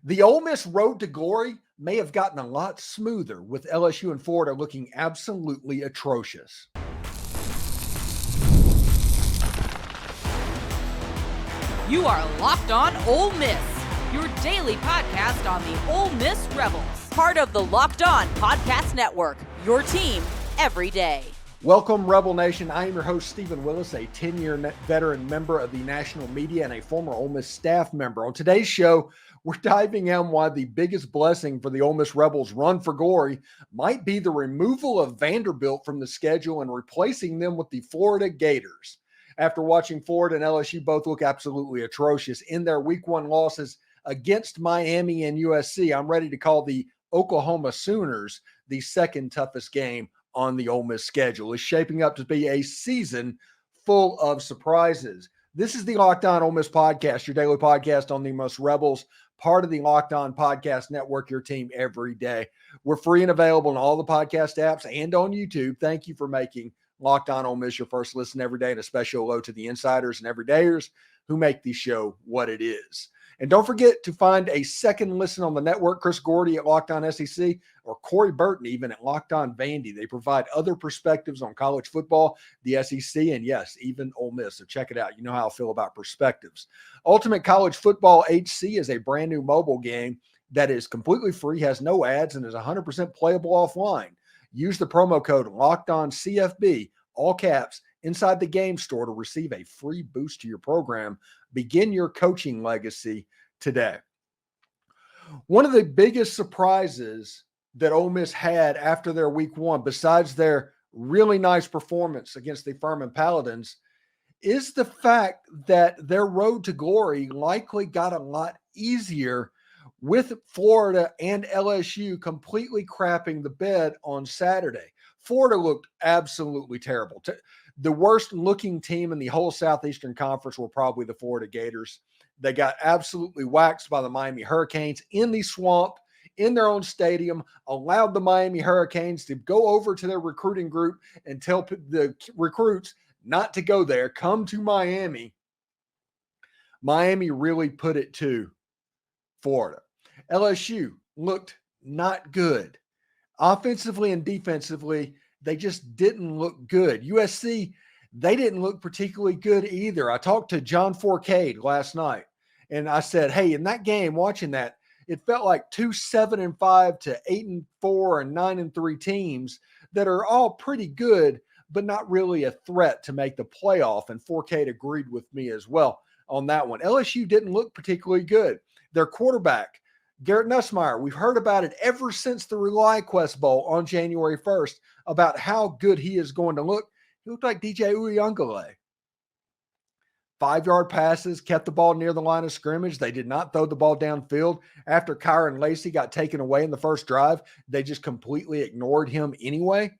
The Ole Miss road to glory may have gotten a lot smoother with LSU and Florida looking absolutely atrocious. You are Locked On Ole Miss, your daily podcast on the Ole Miss Rebels, part of the Locked On Podcast Network, your team every day. Welcome, Rebel Nation. I am your host, Steven Willis, a 10-year veteran member of the national media and a former Ole Miss staff member. On today's show, we're diving in why the biggest blessing for the Ole Miss Rebels' run for glory might be the removal of Vanderbilt from the schedule and replacing them with the Florida Gators. After watching Florida and LSU both look absolutely atrocious in their Week 1 losses against Miami and USC, I'm ready to call the Oklahoma Sooners the second toughest game on the Ole Miss schedule. Is shaping up to be a season full of surprises. This is the Locked On Ole Miss podcast, your daily podcast on the Ole Miss Rebels, part of the Locked On Podcast Network, your team every day. We're free and available on all the podcast apps and on YouTube. Thank you for making Locked On Ole Miss your first listen every day, and a special hello to the insiders and everydayers who make the show what it is. And don't forget to find a second listen on the network. Chris Gordy at Locked On SEC, or Corey Burton even at Locked On Vandy. They provide other perspectives on college football, the SEC, and yes, even Ole Miss. So check it out. You know how I feel about perspectives. Ultimate College Football HC is a brand new mobile game that is completely free, has no ads, and is 100% playable offline. Use the promo code LOCKEDONCFB, all caps, inside the game store to receive a free boost to your program. Begin your coaching legacy today. One of the biggest surprises that Ole Miss had after their Week 1, besides their really nice performance against the Furman Paladins, is the fact that their road to glory likely got a lot easier with Florida and LSU completely crapping the bed on Saturday. Florida looked absolutely terrible. The worst looking team in the whole Southeastern Conference were probably the Florida Gators. They got absolutely waxed by the Miami Hurricanes in the swamp, in their own stadium, allowed the Miami Hurricanes to go over to their recruiting group and tell the recruits not to go there, come to Miami. Miami really put it to Florida. LSU looked not good. Offensively and defensively, they just didn't look good. USC, they didn't look particularly good either. I talked to John Forcade last night, and I said, hey, in that game, watching that, it felt like 2 7-5 to 8-4 and 9-3 teams that are all pretty good, but not really a threat to make the playoff. And Forcade agreed with me as well on that one. LSU didn't look particularly good. Their quarterback, Garrett Nussmeier, we've heard about it ever since the ReliQuest Bowl on January 1st about how good he is going to look. He looked like DJ Uyunglele. 5-yard passes, kept the ball near the line of scrimmage. They did not throw the ball downfield. After Kyron Lacey got taken away in the first drive, they just completely ignored him anyway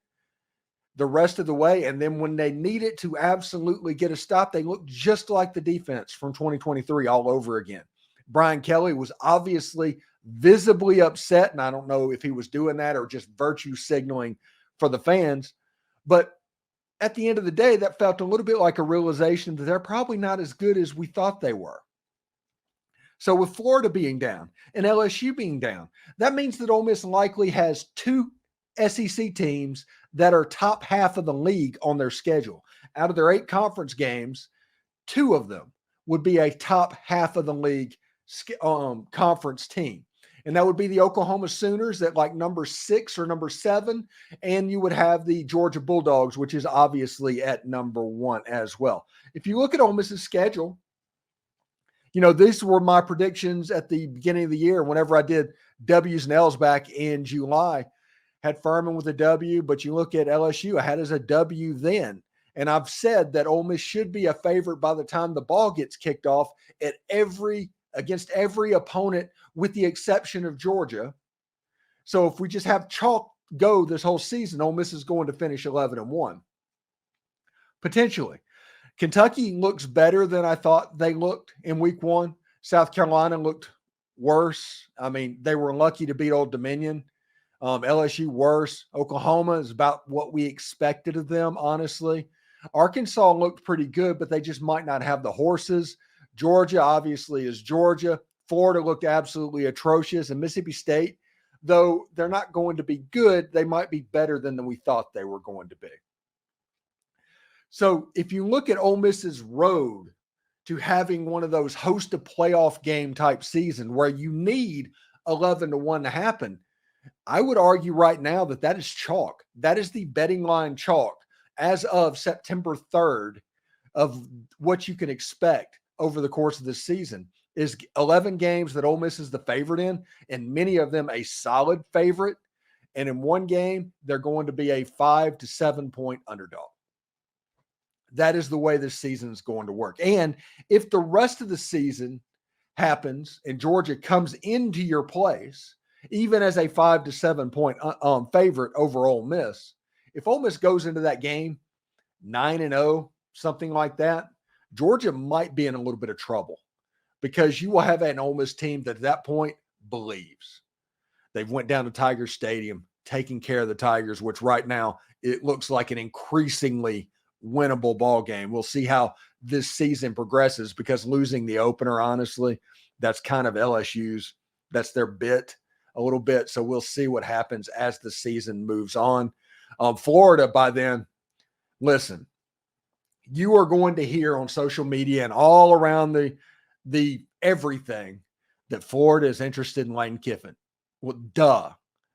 the rest of the way. And then when they needed to absolutely get a stop, they looked just like the defense from 2023 all over again. Brian Kelly was obviously visibly upset, and I don't know if he was doing that or just virtue signaling for the fans. But at the end of the day, that felt a little bit like a realization that they're probably not as good as we thought they were. So with Florida being down and LSU being down, that means that Ole Miss likely has 2 SEC teams that are top half of the league on their schedule. Out of their 8 conference games, 2 of them would be a top half of the league conference team. And that would be the Oklahoma Sooners at like number 6 or number 7. And you would have the Georgia Bulldogs, which is obviously at number 1 as well. If you look at Ole Miss's schedule, you know, these were my predictions at the beginning of the year. Whenever I did W's and L's back in July, had Furman with a W, but you look at LSU, I had as a W then. And I've said that Ole Miss should be a favorite by the time the ball gets kicked off against every opponent, with the exception of Georgia. So if we just have chalk go this whole season, Ole Miss is going to finish 11-1. Potentially. Kentucky looks better than I thought they looked in Week 1. South Carolina looked worse. I mean, they were lucky to beat Old Dominion. LSU worse. Oklahoma is about what we expected of them, honestly. Arkansas looked pretty good, but they just might not have the horses. Georgia obviously is Georgia. Florida looked absolutely atrocious, and Mississippi State, though they're not going to be good, they might be better than we thought they were going to be. So if you look at Ole Miss's road to having one of those host a playoff game type season where you need 11-1 to happen, I would argue right now that that is chalk. That is the betting line chalk as of September 3rd of what you can expect over the course of this season is 11 games that Ole Miss is the favorite in, and many of them a solid favorite. And in one game, they're going to be a 5 to 7 point underdog. That is the way this season is going to work. And if the rest of the season happens and Georgia comes into your place, even as a 5 to 7 point favorite over Ole Miss, if Ole Miss goes into that game 9-0, something like that, Georgia might be in a little bit of trouble because you will have an Ole Miss team that at that point believes. They've went down to Tiger Stadium, taking care of the Tigers, which right now it looks like an increasingly winnable ball game. We'll see how this season progresses because losing the opener, honestly, that's kind of LSU's, that's their bit a little bit. So we'll see what happens as the season moves on. Florida by then, listen, you are going to hear on social media and all around the everything that Florida is interested in Lane Kiffin. Well, duh.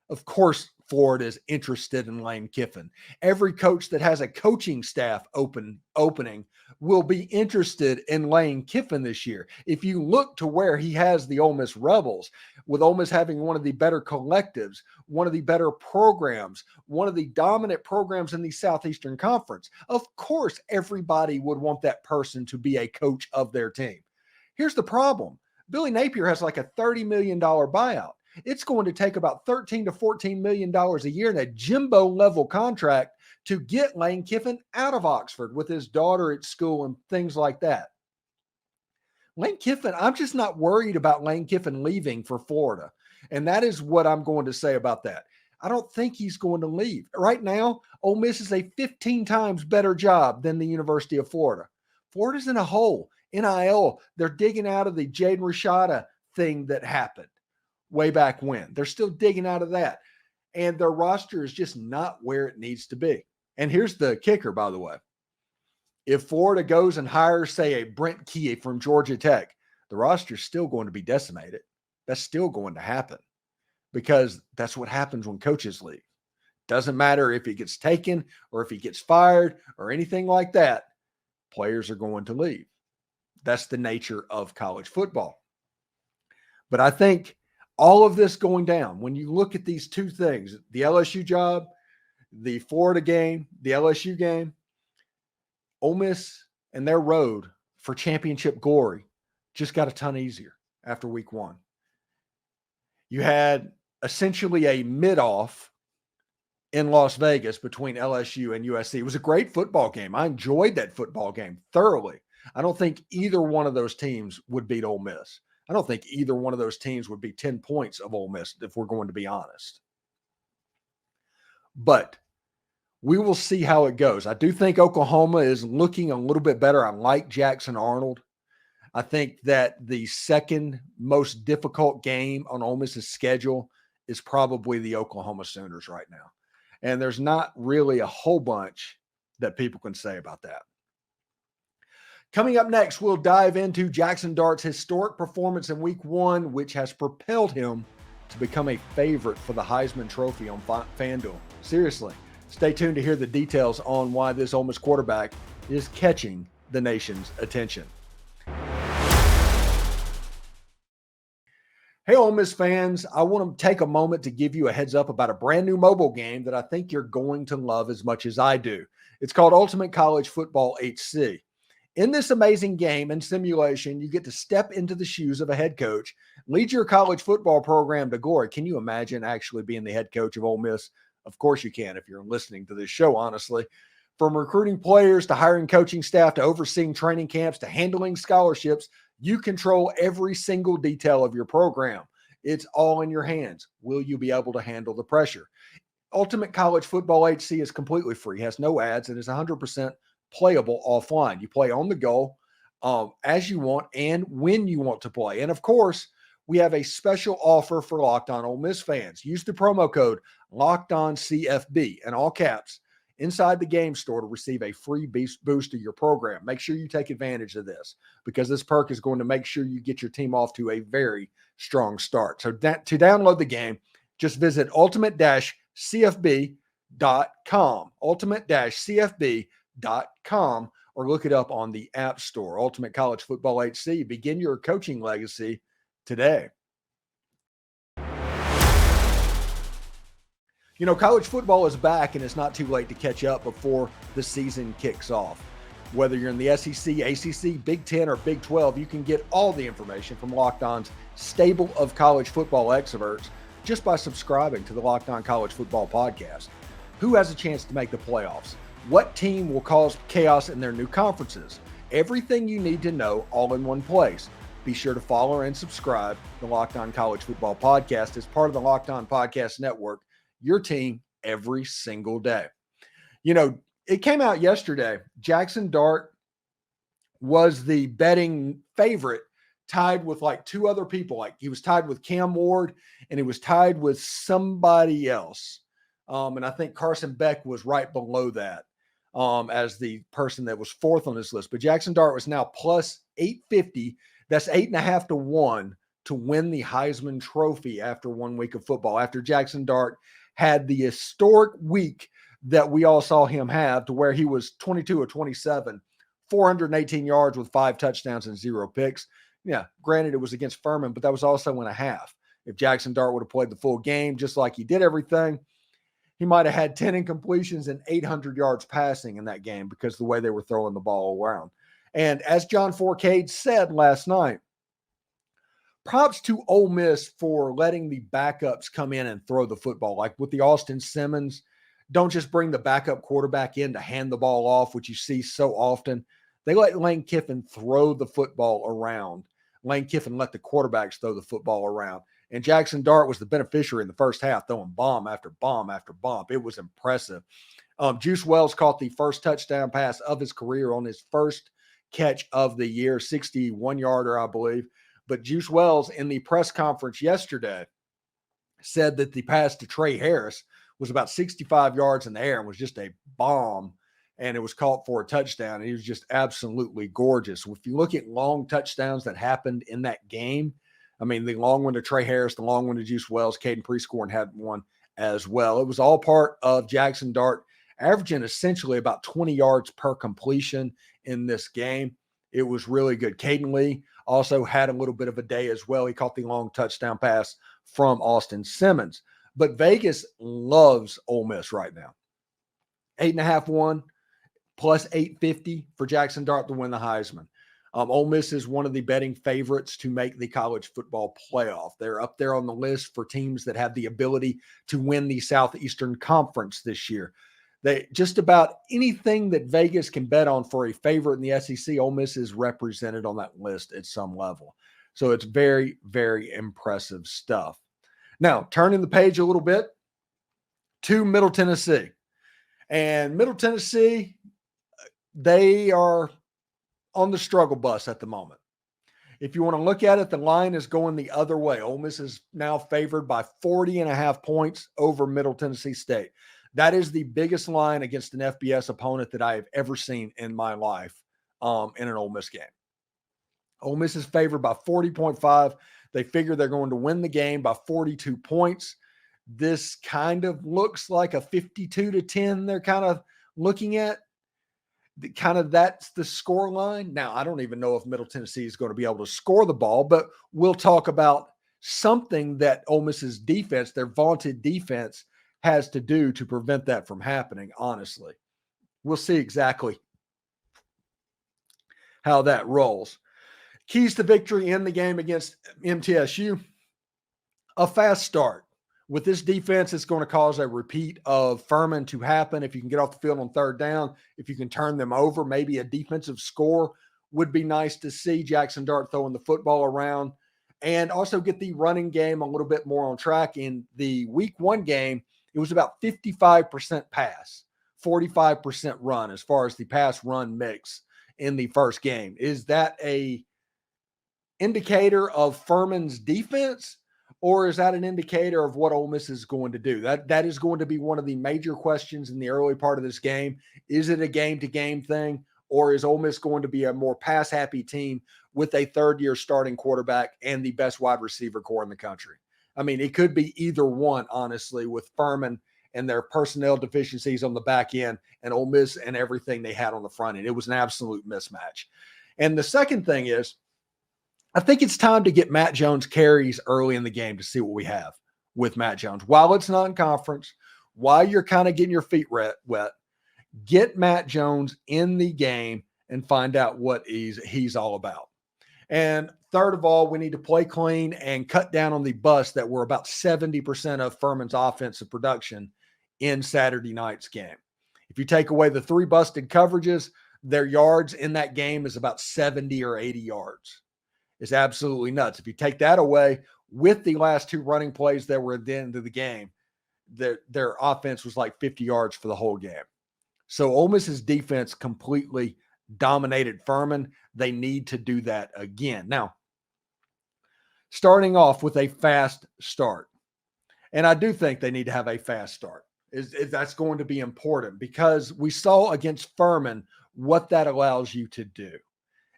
Of course, Florida is interested in Lane Kiffin. Every coach that has a coaching staff opening will be interested in Lane Kiffin this year. If you look to where he has the Ole Miss Rebels, with Ole Miss having one of the better collectives, one of the better programs, one of the dominant programs in the Southeastern Conference, of course, everybody would want that person to be a coach of their team. Here's the problem. Billy Napier has like a $30 million buyout. It's going to take about $13 to $14 million a year in a Jimbo level contract to get Lane Kiffin out of Oxford with his daughter at school and things like that. Lane Kiffin, I'm just not worried about Lane Kiffin leaving for Florida. And that is what I'm going to say about that. I don't think he's going to leave. Right now, Ole Miss is a 15 times better job than the University of Florida. Florida's in a hole. NIL, they're digging out of the Jaden Rashada thing that happened way back when. They're still digging out of that. And their roster is just not where it needs to be. And here's the kicker, by the way. If Florida goes and hires, say, a Brent Key from Georgia Tech, the roster is still going to be decimated. That's still going to happen because that's what happens when coaches leave. Doesn't matter if he gets taken or if he gets fired or anything like that. Players are going to leave. That's the nature of college football. But I think all of this going down, when you look at these two things, the LSU job, the Florida game, the LSU game, Ole Miss and their road for championship glory just got a ton easier after week one. You had essentially a mid-off in Las Vegas between LSU and USC. It was a great football game. I enjoyed that football game thoroughly. I don't think either one of those teams would beat Ole Miss. I don't think either one of those teams would be 10 points of Ole Miss if we're going to be honest. But we will see how it goes. I do think Oklahoma is looking a little bit better. I like Jackson Arnold. I think that the second most difficult game on Ole Miss's schedule is probably the Oklahoma Sooners right now. And there's not really a whole bunch that people can say about that. Coming up next, we'll dive into Jaxson Dart's historic performance in week one, which has propelled him to become a favorite for the Heisman Trophy on FanDuel. Seriously, stay tuned to hear the details on why this Ole Miss quarterback is catching the nation's attention. Hey, Ole Miss fans, I want to take a moment to give you a heads up about a brand new mobile game that I think you're going to love as much as I do. It's called Ultimate College Football HC. In this amazing game and simulation, you get to step into the shoes of a head coach, lead your college football program to glory. Can you imagine actually being the head coach of Ole Miss? Of course you can if you're listening to this show, honestly. From recruiting players to hiring coaching staff to overseeing training camps to handling scholarships, you control every single detail of your program. It's all in your hands. Will you be able to handle the pressure? Ultimate College Football HC is completely free, has no ads, and is 100% playable offline. You play on the go as you want and when you want to play. And of course, we have a special offer for Locked On Ole Miss fans. Use the promo code LOCKEDONCFB in all caps inside the game store to receive a free boost to your program. Make sure you take advantage of this because this perk is going to make sure you get your team off to a very strong start. So to download the game, just visit ultimate-cfb.com, ultimate-cfb.com, or look it up on the App Store. Ultimate College Football HC. Begin your coaching legacy today. You know, college football is back, and it's not too late to catch up before the season kicks off. Whether you're in the SEC, ACC, Big Ten, or Big 12, you can get all the information from Locked On's stable of college football experts just by subscribing to the Locked On College Football Podcast. Who has a chance to make the playoffs? What team will cause chaos in their new conferences? Everything you need to know all in one place. Be sure to follow and subscribe to the Locked On College Football Podcast as part of the Locked On Podcast Network, your team every single day. You know, it came out yesterday. Jaxson Dart was the betting favorite, tied with like two other people. Like he was tied with Cam Ward and he was tied with somebody else. And I think Carson Beck was right below that as the person that was fourth on this list. But Jaxson Dart was now plus 850. That's 8.5 to 1 to win the Heisman Trophy after 1 week of football. After Jaxson Dart had the historic week that we all saw him have, to where he was 22 of 27, 418 yards with 5 touchdowns and 0 picks. Yeah, granted it was against Furman, but that was also in a half. If Jaxson Dart would have played the full game just like he did everything, he might have had 10 incompletions and 800 yards passing in that game because of the way they were throwing the ball around. And as John Forcade said last night, props to Ole Miss for letting the backups come in and throw the football. Like with the Austin Simmons, don't just bring the backup quarterback in to hand the ball off, which you see so often. They let Lane Kiffin throw the football around. Lane Kiffin let the quarterbacks throw the football around. And Jaxson Dart was the beneficiary in the first half, throwing bomb after bomb after bomb. It was impressive. Juice Wells caught the first touchdown pass of his career on his first catch of the year, 61-yarder, I believe. But Juice Wells in the press conference yesterday said that the pass to Trey Harris was about 65 yards in the air and was just a bomb, and it was caught for a touchdown. And he was just absolutely gorgeous. If you look at long touchdowns that happened in that game, I mean, the long one to Trey Harris, the long one to Juice Wells, Caden Prescorn had one as well. It was all part of Jaxson Dart averaging essentially about 20 yards per completion in this game. It was really good. Caden Lee also had a little bit of a day as well. He caught the long touchdown pass from Austin Simmons. But Vegas loves Ole Miss right now. 8.5 1 plus 850 for Jaxson Dart to win the Heisman. Ole Miss is one of the betting favorites to make the college football playoff. They're up there on the list for teams that have the ability to win the Southeastern Conference this year. They just about anything that Vegas can bet on for a favorite in the SEC, Ole Miss is represented on that list at some level. So it's very, very impressive stuff. Now, turning the page a little bit to Middle Tennessee. And Middle Tennessee, they are on the struggle bus at the moment. If you want to look at it, the line is going the other way. Ole Miss is now favored by 40.5 points over Middle Tennessee State. That is the biggest line against an FBS opponent that I have ever seen in my life in an Ole Miss game. Ole Miss is favored by 40.5. They figure they're going to win the game by 42 points. This kind of looks like a 52-10 they're kind of looking at. That's the score line. Now, I don't even know if Middle Tennessee is going to be able to score the ball, but we'll talk about something that Ole Miss's defense, their vaunted defense, has to do to prevent that from happening, honestly. We'll see exactly how that rolls. Keys to victory in the game against MTSU, a fast start. With this defense, it's going to cause a repeat of Furman to happen. If you can get off the field on third down, if you can turn them over, maybe a defensive score would be nice to see. Jaxson Dart throwing the football around and also get the running game a little bit more on track. In the week 1 game, it was about 55% pass, 45% run as far as the pass run mix in the first game. Is that a indicator of Furman's defense, or is that an indicator of what Ole Miss is going to do? That is going to be one of the major questions in the early part of this game. Is it a game-to-game thing, or is Ole Miss going to be a more pass-happy team with a third-year starting quarterback and the best wide receiver core in the country? I mean, it could be either one, honestly, with Furman and their personnel deficiencies on the back end and Ole Miss and everything they had on the front end. It was an absolute mismatch. And the second thing is, I think it's time to get Matt Jones carries early in the game to see what we have with Matt Jones. While it's not in conference, while you're kind of getting your feet wet, get Matt Jones in the game and find out what he's all about. And third of all, we need to play clean and cut down on the bust that were about 70% of Furman's offensive production in Saturday night's game. If you take away the 3 busted coverages, their yards in that game is about 70 or 80 yards. It's absolutely nuts. If you take that away with the last 2 running plays that were at the end of the game, their offense was like 50 yards for the whole game. So Ole Miss's defense completely dominated Furman. They need to do that again. Now, starting off with a fast start. And I do think they need to have a fast start. That's going to be important because we saw against Furman what that allows you to do.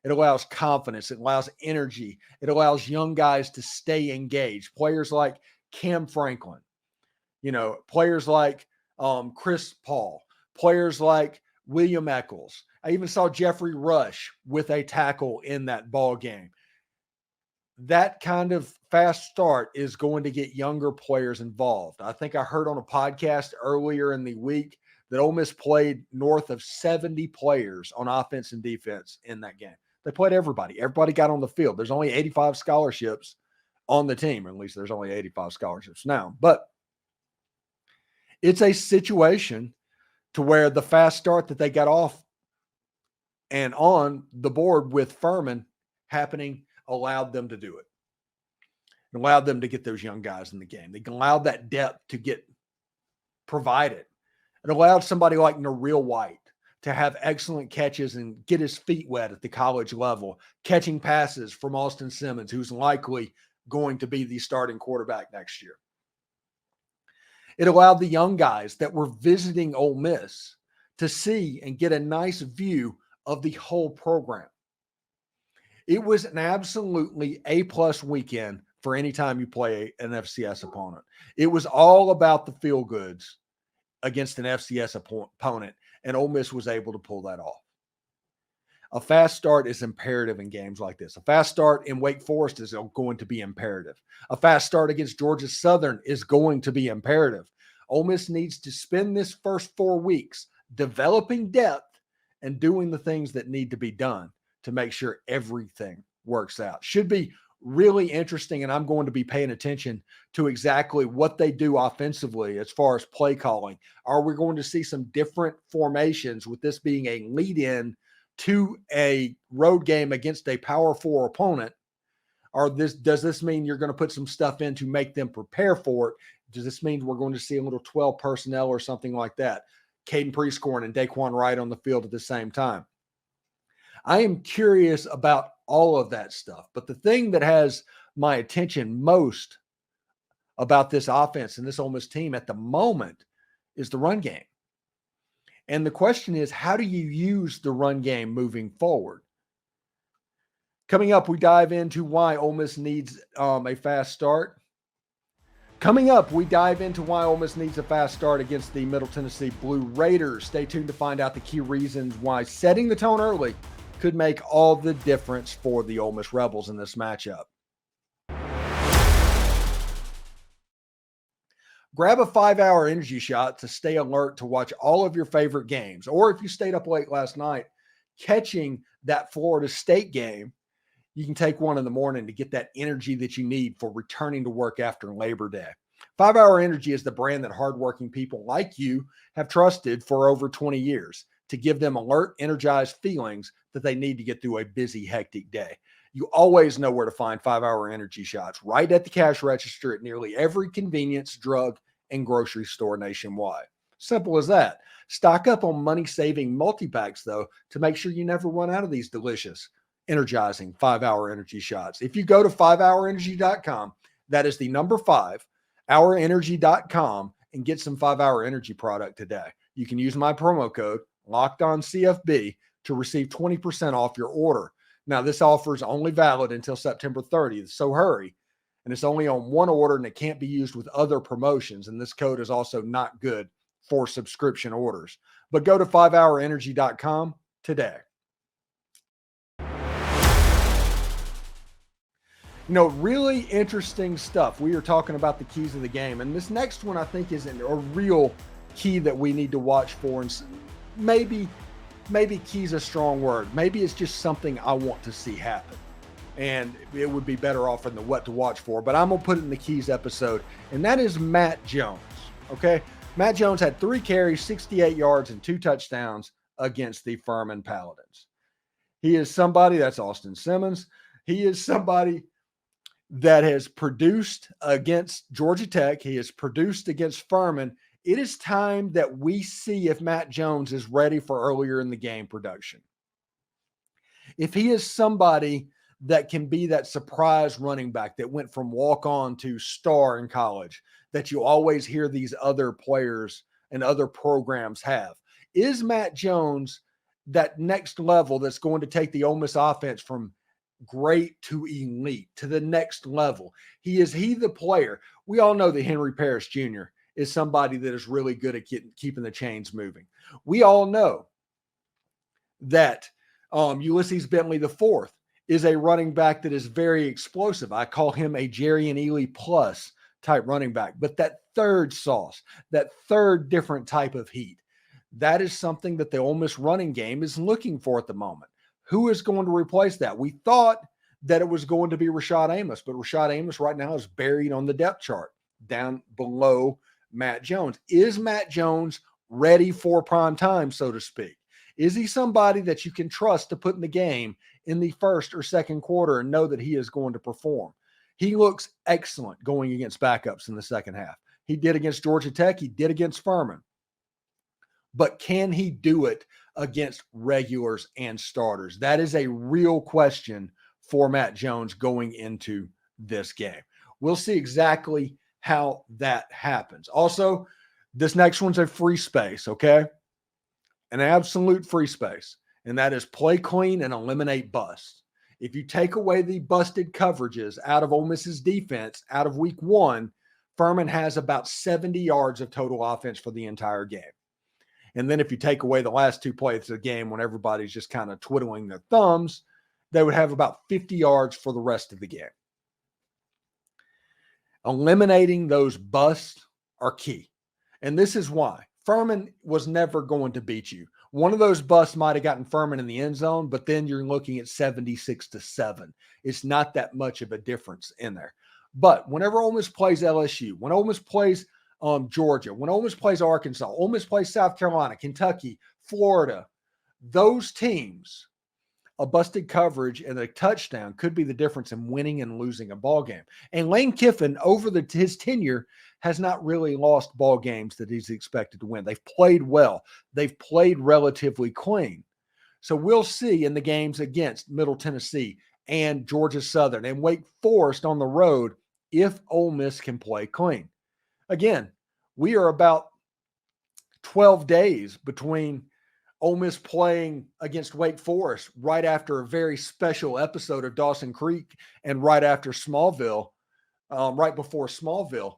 It allows confidence. It allows energy. It allows young guys to stay engaged. Players like Cam Franklin, players like Chris Paul, players like William Eccles. I even saw Jeffrey Rush with a tackle in that ball game. That kind of fast start is going to get younger players involved. I think I heard on a podcast earlier in the week that Ole Miss played north of 70 players on offense and defense in that game. They played everybody. Everybody got on the field. There's only 85 scholarships on the team, or at least there's only 85 scholarships now. But it's a situation to where the fast start that they got off and on the board with Furman happening allowed them to do it. It allowed them to get those young guys in the game. They allowed that depth to get provided. It allowed somebody like Nareel White to have excellent catches and get his feet wet at the college level, catching passes from Austin Simmons, who's likely going to be the starting quarterback next year. It allowed the young guys that were visiting Ole Miss to see and get a nice view of the whole program. It was an absolutely A-plus weekend for any time you play an FCS opponent. It was all about the feel-goods against an FCS opponent, and Ole Miss was able to pull that off. A fast start is imperative in games like this. A fast start in Wake Forest is going to be imperative. A fast start against Georgia Southern is going to be imperative. Ole Miss needs to spend this first 4 weeks developing depth and doing the things that need to be done to make sure everything works out. Should be really interesting, and I'm going to be paying attention to exactly what they do offensively as far as play calling. Are we going to see some different formations with this being a lead-in to a road game against a Power 4 opponent? Or does this mean you're going to put some stuff in to make them prepare for it? Does this mean we're going to see a little 12 personnel or something like that? Caden Prescorn and Daquan Wright on the field at the same time. I am curious about all of that stuff. But the thing that has my attention most about this offense and this Ole Miss team at the moment is the run game. And the question is, how do you use the run game moving forward? Coming up, we dive into why Ole Miss needs a fast start. Coming up, we dive into why Ole Miss needs a fast start against the Middle Tennessee Blue Raiders. Stay tuned to find out the key reasons why setting the tone early could make all the difference for the Ole Miss Rebels in this matchup. Grab a 5-hour energy shot to stay alert to watch all of your favorite games. Or if you stayed up late last night catching that Florida State game, you can take one in the morning to get that energy that you need for returning to work after Labor Day. 5-hour Energy is the brand that hardworking people like you have trusted for over 20 years to give them alert, energized feelings that they need to get through a busy, hectic day. You always know where to find 5-hour energy shots right at the cash register at nearly every convenience, drug, and grocery store nationwide. Simple as that. Stock up on money-saving multi-packs, though, to make sure you never run out of these delicious energizing 5-hour energy shots. If you go to 5hourenergy.com, that is the number 5, hourenergy.com, and get some 5-hour energy product today. You can use my promo code LOCKEDONCFB to receive 20% off your order. Now, this offer is only valid until September 30th, so hurry. And it's only on one order, and it can't be used with other promotions. And this code is also not good for subscription orders. But go to 5hourenergy.com today. Really interesting stuff. We are talking about the keys of the game. And this next one, I think, is a real key that we need to watch for. And maybe key's a strong word. Maybe it's just something I want to see happen. And it would be better off in the what to watch for. But I'm going to put it in the keys episode. And that is Matt Jones. Okay? Matt Jones had 3 carries, 68 yards, and 2 touchdowns against the Furman Paladins. He is somebody, that's Austin Simmons. He is somebody that has produced against Georgia Tech. He has produced against Furman. It is time that we see if Matt Jones is ready for earlier in the game production. If he is somebody that can be that surprise running back that went from walk-on to star in college, that you always hear these other players and other programs have. Is Matt Jones that next level that's going to take the Ole Miss offense from great to elite to the next level? Is he the player? We all know that Henry Parrish Jr. is somebody that is really good at keeping the chains moving. We all know that Ulysses Bentley IV is a running back that is very explosive. I call him a Jerry and Ely plus type running back. But that third sauce, that third different type of heat, that is something that the Ole Miss running game is looking for at the moment. Who is going to replace that? We thought that it was going to be Rashad Amos, but Rashad Amos right now is buried on the depth chart down below Matt Jones. Is Matt Jones ready for prime time, so to speak? Is he somebody that you can trust to put in the game in the first or second quarter and know that he is going to perform? He looks excellent going against backups in the second half. He did against Georgia Tech. He did against Furman. But can he do it against regulars and starters? That is a real question for Matt Jones going into this game. We'll see exactly how that happens. Also, this next one's a free space, okay? An absolute free space, and that is play clean and eliminate busts. If you take away the busted coverages out of Ole Miss's defense out of week 1, Furman has about 70 yards of total offense for the entire game. And then if you take away the last 2 plays of the game when everybody's just kind of twiddling their thumbs, they would have about 50 yards for the rest of the game. Eliminating those busts are key. And this is why. Furman was never going to beat you. One of those busts might have gotten Furman in the end zone, but then you're looking at 76-7. It's not that much of a difference in there. But whenever Ole Miss plays LSU, when Ole Miss plays Georgia, when Ole Miss plays Arkansas, Ole Miss plays South Carolina, Kentucky, Florida, those teams, a busted coverage and a touchdown could be the difference in winning and losing a ball game. And Lane Kiffin, over his tenure, has not really lost ball games that he's expected to win. They've played well. They've played relatively clean. So we'll see in the games against Middle Tennessee and Georgia Southern and Wake Forest on the road if Ole Miss can play clean. Again, we are about 12 days between Ole Miss playing against Wake Forest right after a very special episode of Dawson Creek and right after Smallville, right before Smallville.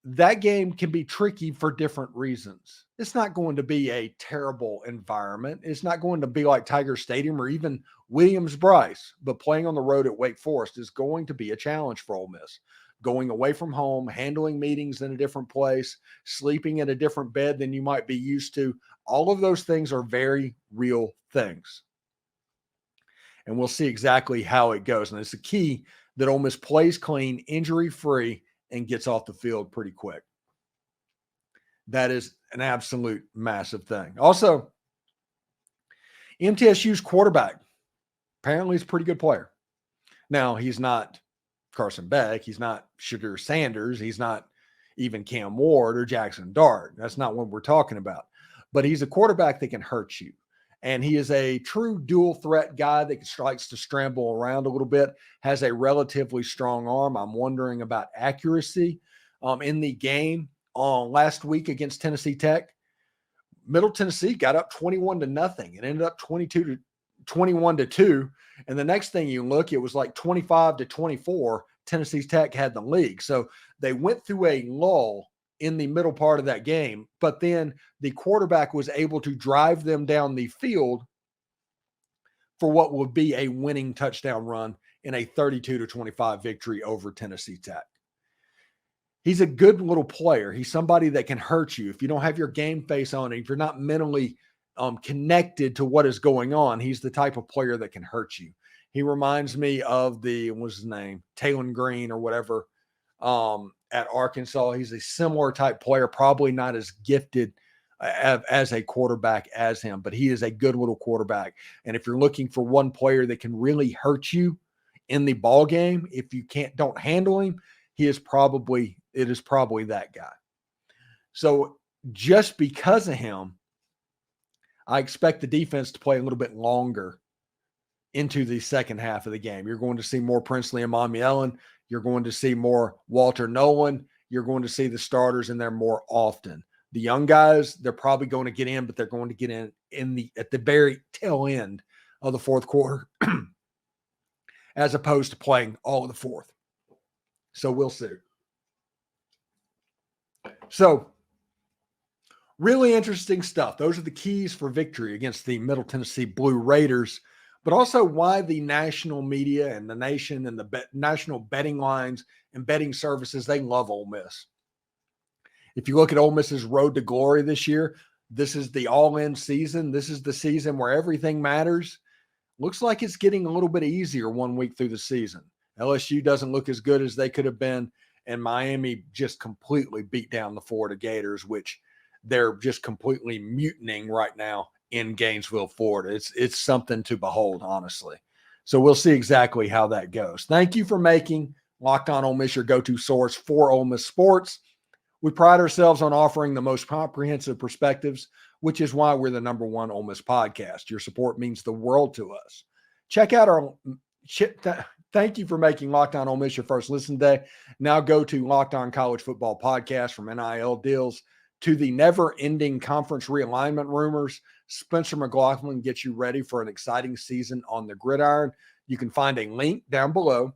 That game can be tricky for different reasons. It's not going to be a terrible environment. It's not going to be like Tiger Stadium or even Williams-Brice, but playing on the road at Wake Forest is going to be a challenge for Ole Miss. Going away from home, handling meetings in a different place, sleeping in a different bed than you might be used to. All of those things are very real things. And we'll see exactly how it goes. And it's a key that Ole Miss plays clean, injury-free, and gets off the field pretty quick. That is an absolute massive thing. Also, MTSU's quarterback, apparently is a pretty good player. Now, he's not Carson Beck. He's not Sugar Sanders. He's not even Cam Ward or Jaxson Dart. That's not what we're talking about. But he's a quarterback that can hurt you. And he is a true dual threat guy that likes to scramble around a little bit, has a relatively strong arm. I'm wondering about accuracy in the game last week against Tennessee Tech. Middle Tennessee got up 21-0 and ended up 21-2. And the next thing you look, it was like 25-24. Tennessee Tech had the league. So they went through a lull in the middle part of that game, but then the quarterback was able to drive them down the field for what would be a winning touchdown run in a 32-25 victory over Tennessee Tech. He's a good little player. He's somebody that can hurt you. If you don't have your game face on, if you're not mentally connected to what is going on, he's the type of player that can hurt you. He reminds me of what's his name? Taylon Green or whatever at Arkansas. He's a similar type player, probably not as gifted as a quarterback as him, but he is a good little quarterback. And if you're looking for one player that can really hurt you in the ball game, if you don't handle him, it is probably that guy. So just because of him, I expect the defense to play a little bit longer into the second half of the game. You're going to see more Princely Amanuellen. You're going to see more Walter Nolan. You're going to see the starters in there more often. The young guys, they're probably going to get in, but they're going to get in at the very tail end of the fourth quarter as opposed to playing all of the fourth. So we'll see. So really interesting stuff. Those are the keys for victory against the Middle Tennessee Blue Raiders, but also why the national media and the nation and the national betting lines and betting services, they love Ole Miss. If you look at Ole Miss's road to glory this year, this is the all-in season. This is the season where everything matters. Looks like it's getting a little bit easier 1 week through the season. LSU doesn't look as good as they could have been, and Miami just completely beat down the Florida Gators, which they're just completely mutinying right now in Gainesville, Florida. It's something to behold, honestly. So we'll see exactly how that goes. Thank you for making Locked On Ole Miss your go-to source for Ole Miss sports. We pride ourselves on offering the most comprehensive perspectives, which is why we're the #1 Ole Miss podcast. Your support means the world to us. Check out our thank you for making Locked On Ole Miss your first listen today. Now go to Locked On College Football Podcast, from NIL deals to the never-ending conference realignment rumors. Spencer McLaughlin gets you ready for an exciting season on the gridiron. You can find a link down below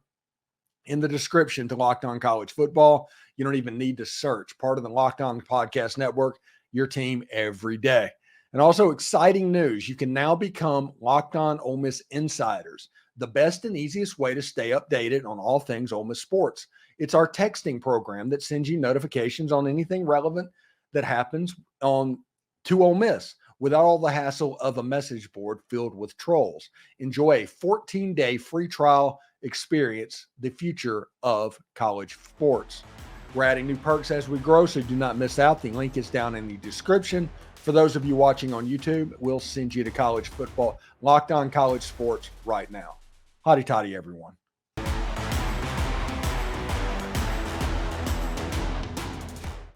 in the description to Locked On College Football. You don't even need to search. Part of the Locked On Podcast Network, your team every day. And also exciting news. You can now become Locked On Ole Miss Insiders, the best and easiest way to stay updated on all things Ole Miss sports. It's our texting program that sends you notifications on anything relevant that happens to Ole Miss without all the hassle of a message board filled with trolls. Enjoy a 14-day free trial. Experience the future of college sports. We're adding new perks as we grow, so do not miss out. The link is down in the description. For those of you watching on YouTube, we'll send you to college football, Locked On College Sports right now. Hotty toddy, everyone.